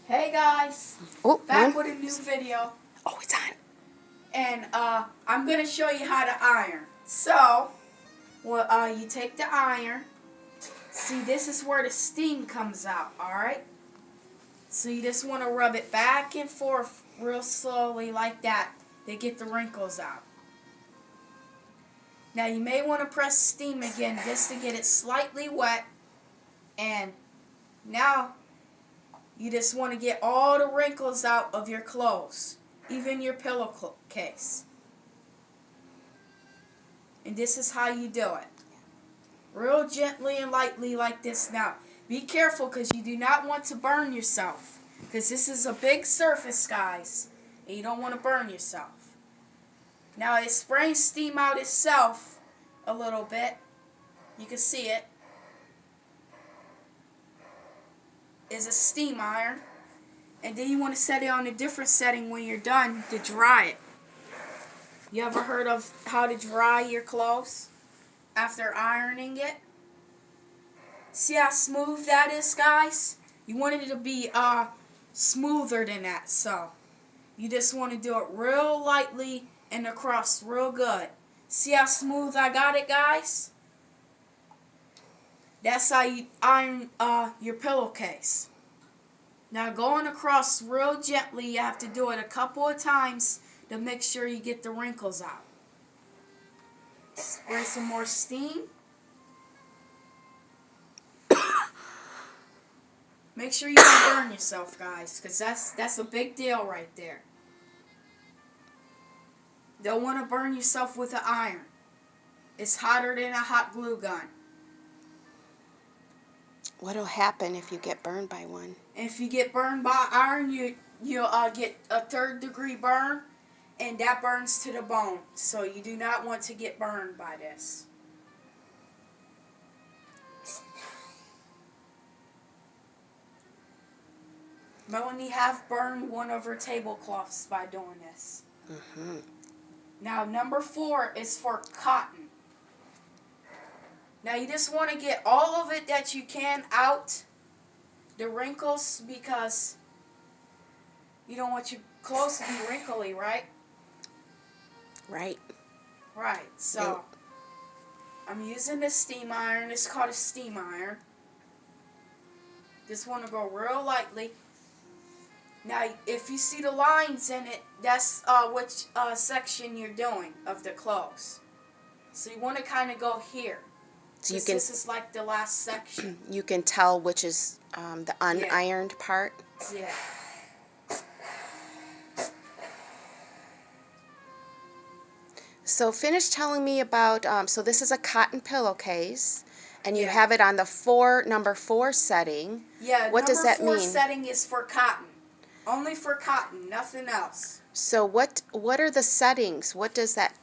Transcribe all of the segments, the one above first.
Hey guys, back with a new video. Oh, it's on. And I'm going to show you how to iron. So, you take the iron. See, this is where the steam comes out, alright? So you just want to rub it back and forth real slowly like that to get the wrinkles out. Now you may want to press steam again just to get it slightly wet. And now you just want to get all the wrinkles out of your clothes, even your pillowcase. And this is how you do it. Real gently and lightly like this. Now, be careful because you do not want to burn yourself. Because this is a big surface, guys. And you don't want to burn yourself. Now, it's spraying steam out itself a little bit. You can see it. Is a steam iron. And then you want to set it on a different setting when you're done to dry it. You ever heard of how to dry your clothes after ironing it? See how smooth that is, guys? You want it to be smoother than that, so you just want to do it real lightly and across real good. See how smooth I got it, guys? That's how you iron your pillowcase. Now going across real gently, you have to do it a couple of times to make sure you get the wrinkles out. Spray some more steam. Make sure you don't burn yourself, guys, because that's a big deal right there. Don't want to burn yourself with an iron. It's hotter than a hot glue gun. What'll happen if you get burned by one? If you get burned by iron, you'll get a 3rd degree burn, and that burns to the bone. So you do not want to get burned by this. Melanie have burned one of her tablecloths by doing this. Mm-hmm. Now, number 4 is for cotton. Now, you just want to get all of it that you can out, the wrinkles, because you don't want your clothes to be wrinkly, right? Right. Right. So, I'm using the steam iron. It's called a steam iron. Just want to go real lightly. Now, if you see the lines in it, that's which section you're doing of the clothes. So you want to kind of go here. So you can, this is like the last section. You can tell which is the unironed part. Yeah. So finish telling me about, so this is a cotton pillowcase, and you have it on the number 4 setting. Yeah, what does that mean? Number 4 setting is for cotton. Only for cotton, nothing else. So what are the settings? What is that?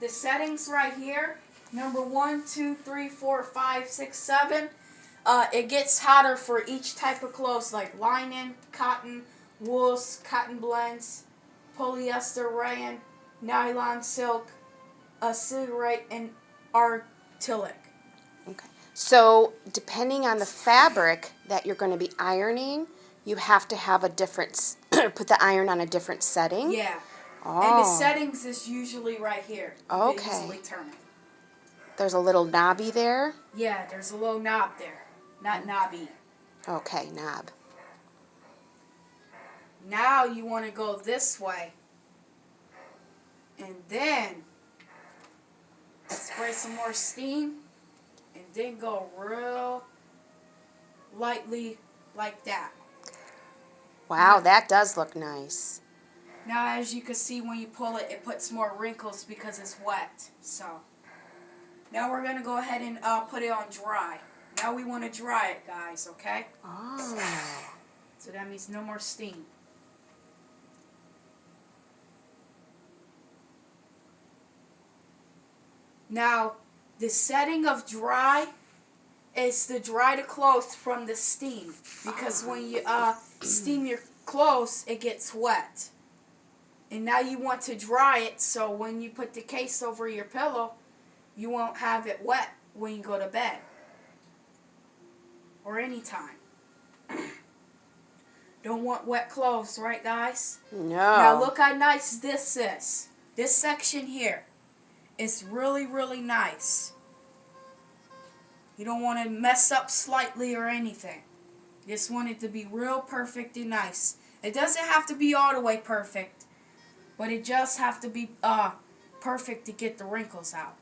The settings right here, number 1, 2, 3, 4, 5, 6, 7. It gets hotter for each type of clothes, like linen, cotton, wools, cotton blends, polyester, rayon, nylon, silk, cigarette, and artilic. Okay. So depending on the fabric that you're going to be ironing, you have to have a different, put the iron on a different setting? Yeah. Oh. And the settings is usually right here. You can easily turn it. There's a little knobby there? Yeah, there's a little knob there. Not knobby. Okay, knob. Now you want to go this way. And then spray some more steam. And then go real lightly like that. Wow, that does look nice. Now, as you can see, when you pull it, it puts more wrinkles because it's wet. So, now we're going to go ahead and put it on dry. Now we want to dry it, guys, okay? Oh. So that means no more steam. Now, the setting of dry is to dry the clothes from the steam. Because when you steam your clothes, it gets wet. And now you want to dry it so when you put the case over your pillow, you won't have it wet when you go to bed. Or any time. Don't want wet clothes, right, guys? No. Now look how nice this is. This section here is really, really nice. You don't want to mess up slightly or anything. You just want it to be real perfect and nice. It doesn't have to be all the way perfect, but it just have to be perfect to get the wrinkles out.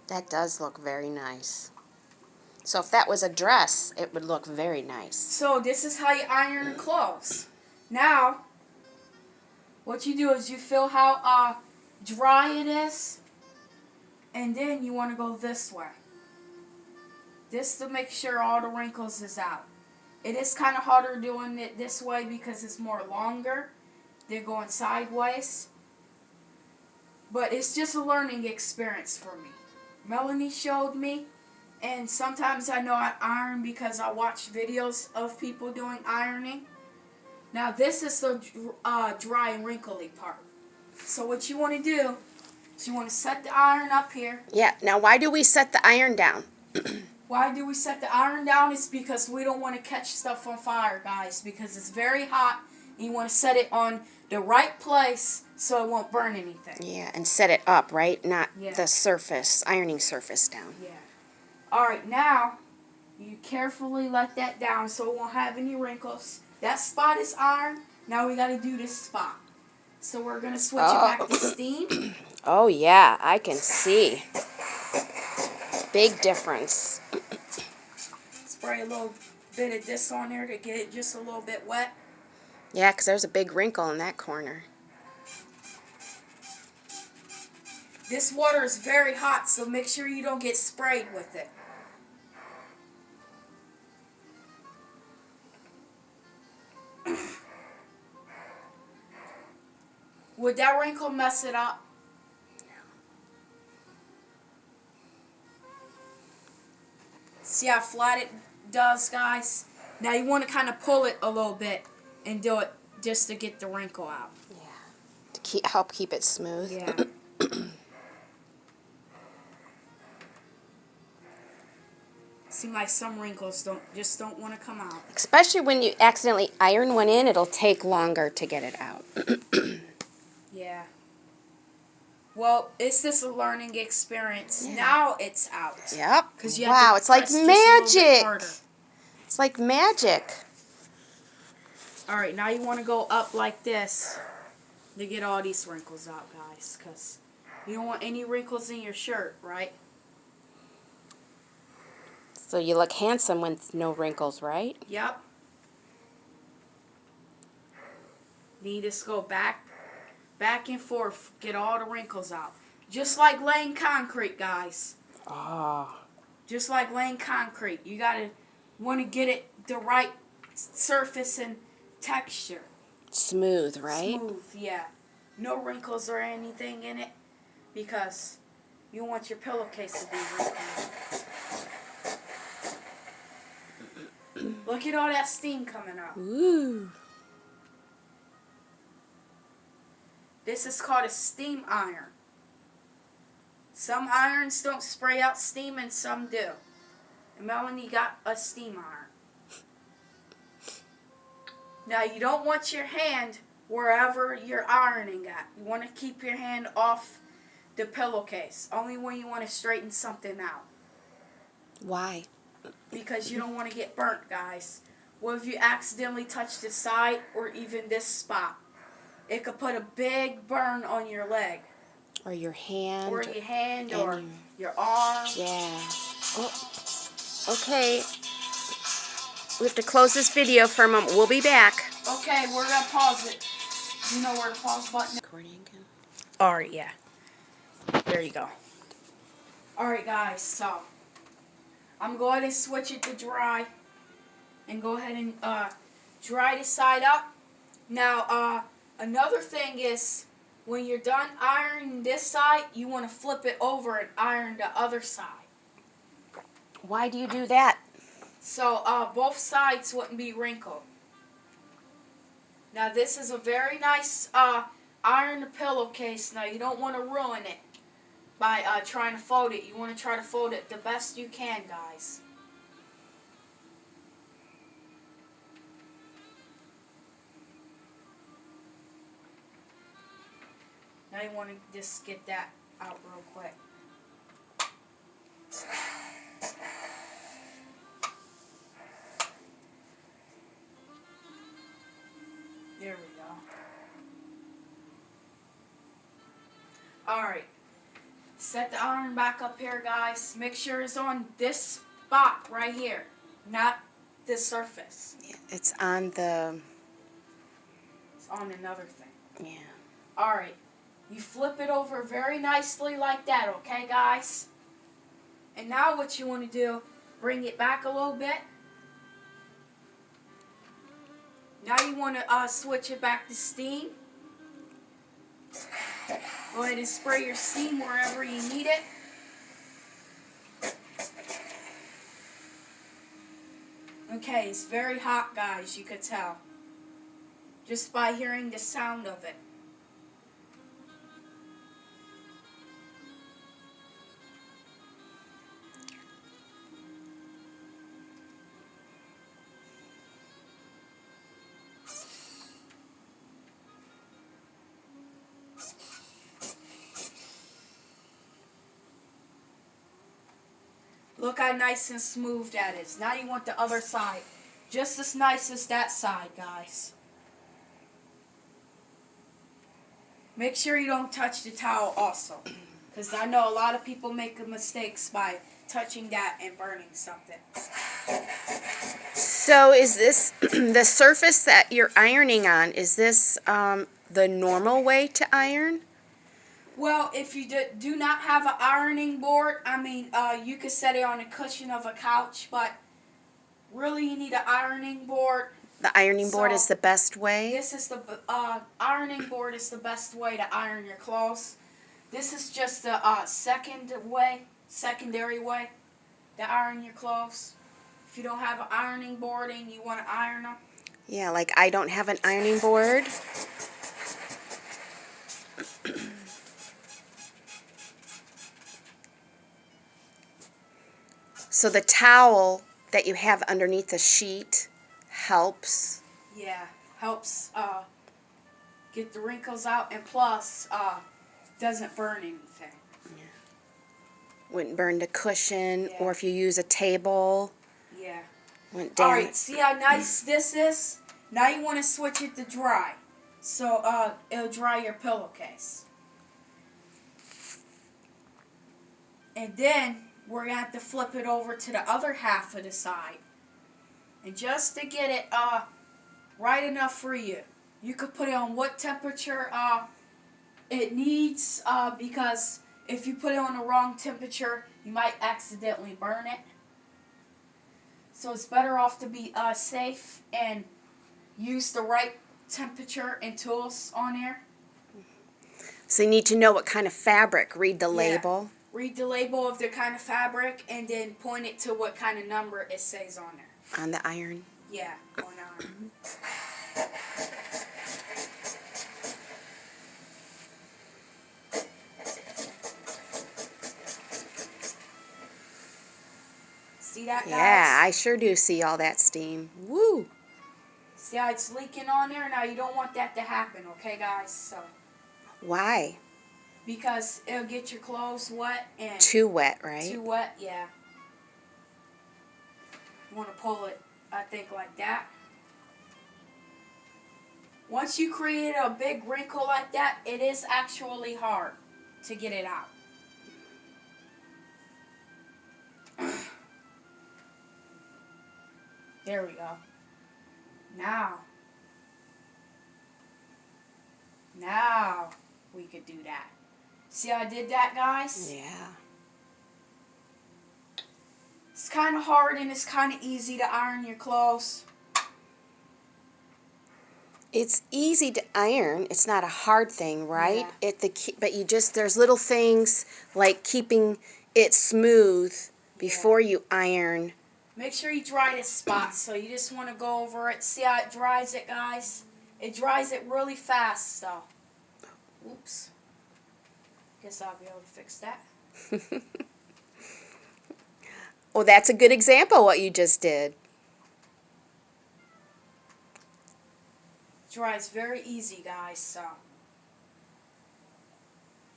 That does look very nice. So if that was a dress, it would look very nice. So this is how you iron your clothes. Now, what you do is you feel how dry it is, and then you want to go this way. Just to make sure all the wrinkles is out. It is kind of harder doing it this way because it's more longer. They're going sideways. But it's just a learning experience for me. Melanie showed me, and sometimes I know I iron because I watch videos of people doing ironing. Now this is the dry and wrinkly part. So what you want to do is you want to set the iron up here. Yeah, now why do we set the iron down? Why do we set the iron down? It's because we don't want to catch stuff on fire, guys, because it's very hot and you want to set it on the right place so it won't burn anything. Yeah, and set it up, right? Not Yeah. the surface, ironing surface down. Yeah. Alright, now you carefully let that down so it won't have any wrinkles. That spot is iron. Now we got to do this spot. So we're going to switch it back to steam. Oh, yeah, I can see. Big difference. Spray a little bit of this on there to get it just a little bit wet. Yeah, because there's a big wrinkle in that corner. This water is very hot, so make sure you don't get sprayed with it. Would that wrinkle mess it up? See how flat it does, guys? Now you want to kind of pull it a little bit and do it just to get the wrinkle out. Yeah, to help keep it smooth. Yeah. Seem like some wrinkles don't want to come out. Especially when you accidentally iron one in, it'll take longer to get it out. Yeah. Well, it's just a learning experience. Yeah. Now it's out. Yep. 'Cause you have Wow, to it's like press just a little bit magic. harder. It's like magic. All right, now you want to go up like this to get all these wrinkles out, guys, because you don't want any wrinkles in your shirt, right? So you look handsome with no wrinkles, right? Yep. Then you just go back and forth, get all the wrinkles out. Just like laying concrete, guys. Oh. Just like laying concrete. You gotta want to get it the right surface and texture. Smooth, right? Smooth, yeah. No wrinkles or anything in it because you want your pillowcase to be wrinkled. Look at all that steam coming out. Ooh. This is called a steam iron. Some irons don't spray out steam and some do. And Melanie got a steam iron. Now you don't want your hand wherever you're ironing at. You want to keep your hand off the pillowcase. Only when you want to straighten something out. Why? Because you don't want to get burnt, guys. What if you accidentally touch the side or even this spot? It could put a big burn on your leg. Or your hand. Or your hand and or your arm. Yeah. Oh. Okay. We have to close this video for a moment. We'll be back. Okay, we're going to pause it. Do you know where the pause button is? Recording again. Alright, yeah. There you go. Alright, guys, so I'm going to switch it to dry and go ahead and dry the side up. Now, another thing is when you're done ironing this side, you want to flip it over and iron the other side. Why do you do that? So both sides wouldn't be wrinkled. Now this is a very nice iron pillowcase. Now you don't want to ruin it by trying to fold it. You want to try to fold it the best you can, guys. Now you want to just get that out real quick. There we go. Alright. Set the iron back up here, guys. Make sure it's on this spot right here, not this surface. Yeah, it's on the... It's on another thing. Yeah. Alright. You flip it over very nicely like that, okay, guys? And now what you want to do, bring it back a little bit. Now you want to switch it back to steam. Go ahead and spray your steam wherever you need it. Okay, it's very hot, guys, you could tell. Just by hearing the sound of it. Look how nice and smooth that is. Now you want the other side. Just as nice as that side, guys. Make sure you don't touch the towel also. Because I know a lot of people make mistakes by touching that and burning something. So is this, the surface that you're ironing on, is this the normal way to iron? Well, if you do not have an ironing board, I mean, you could set it on a cushion of a couch, but really you need an ironing board. The ironing board is the best way? This is the, ironing board is the best way to iron your clothes. This is just the secondary way to iron your clothes. If you don't have an ironing board and you want to iron them. Yeah, like I don't have an ironing board. So the towel that you have underneath the sheet helps. Yeah, helps get the wrinkles out, and plus doesn't burn anything. Yeah. Wouldn't burn the cushion, Yeah. or if you use a table. Yeah. Wouldn't damage. Alright, see how nice this is? Now you want to switch it to dry. So it'll dry your pillowcase. And then we're going to have to flip it over to the other half of the side. And just to get it right enough for you, you could put it on what temperature it needs, because if you put it on the wrong temperature, you might accidentally burn it. So it's better off to be safe and use the right temperature and tools on there. So you need to know what kind of fabric. Read the label. Read the label of the kind of fabric and then point it to what kind of number it says on there. On the iron. Yeah, on iron. See that, guys? Yeah, I sure do see all that steam. Woo! See how it's leaking on there? Now you don't want that to happen, okay, guys? So. Why? Because it'll get your clothes wet and Too wet, right? too wet, yeah. You want to pull it, I think, like that. Once you create a big wrinkle like that, it is actually hard to get it out. There we go. Now we could do that. See how I did that, guys? Yeah. It's kind of hard and it's kind of easy to iron your clothes. It's easy to iron. It's not a hard thing, right? Yeah. But you just, there's little things like keeping it smooth before you iron. Make sure you dry this spot. So you just want to go over it. See how it dries it, guys? It dries it really fast, so. Oops. Guess I'll be able to fix that. Well, that's a good example what you just did. Dries very easy, guys, so.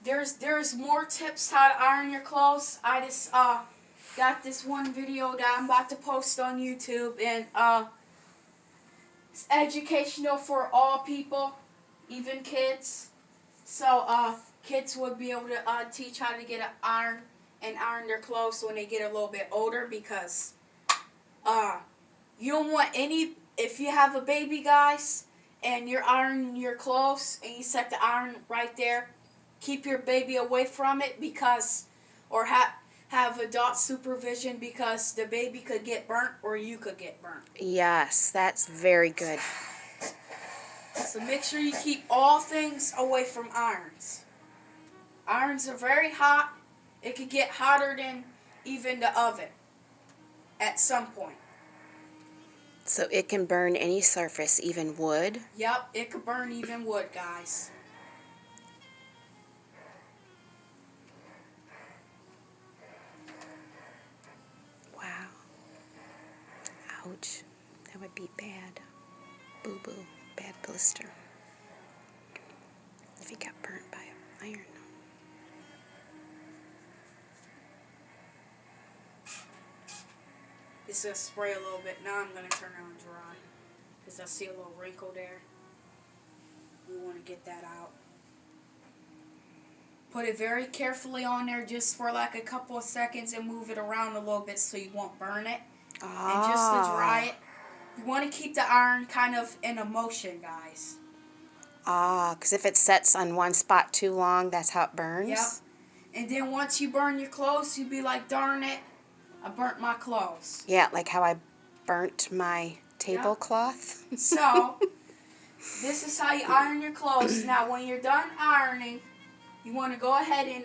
there's more tips how to iron your clothes. I just got this one video that I'm about to post on YouTube, and it's educational for all people, even kids. So kids would be able to teach how to get an iron and iron their clothes when they get a little bit older, because you don't want any, if you have a baby, guys, and you're ironing your clothes and you set the iron right there, keep your baby away from it, because, or have adult supervision, because the baby could get burnt or you could get burnt. Yes, that's very good. So make sure you keep all things away from irons. Irons are very hot. It could get hotter than even the oven at some point. So it can burn any surface, even wood? Yep, it could burn even wood, guys. Wow. Ouch. That would be bad. Boo-boo. Bad blister. If he got burnt by an iron. It's going to spray a little bit. Now I'm going to turn it on dry, because I see a little wrinkle there. We want to get that out. Put it very carefully on there just for like a couple of seconds and move it around a little bit so you won't burn it. And just to dry it, you want to keep the iron kind of in a motion, guys. Because if it sets on one spot too long, that's how it burns? Yep. And then once you burn your clothes, you'll be like, darn it, I burnt my clothes. Yeah, like how I burnt my tablecloth. Yep. So, this is how you iron your clothes. Now, when you're done ironing, you want to go ahead and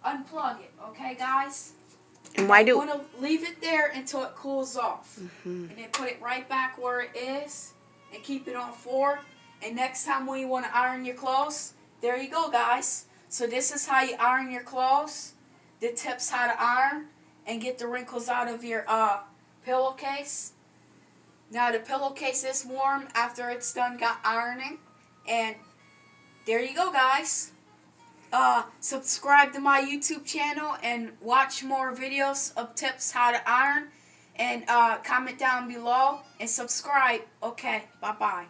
unplug it, okay, guys? And why do you want to leave it there until it cools off. Mm-hmm. And then put it right back where it is and keep it on 4. And next time when you want to iron your clothes, there you go, guys. So this is how you iron your clothes. The tips how to iron and get the wrinkles out of your pillowcase. Now the pillowcase is warm after it's done got ironing. And there you go, guys. Subscribe to my YouTube channel and watch more videos of tips how to iron. And comment down below and subscribe. Okay, bye-bye.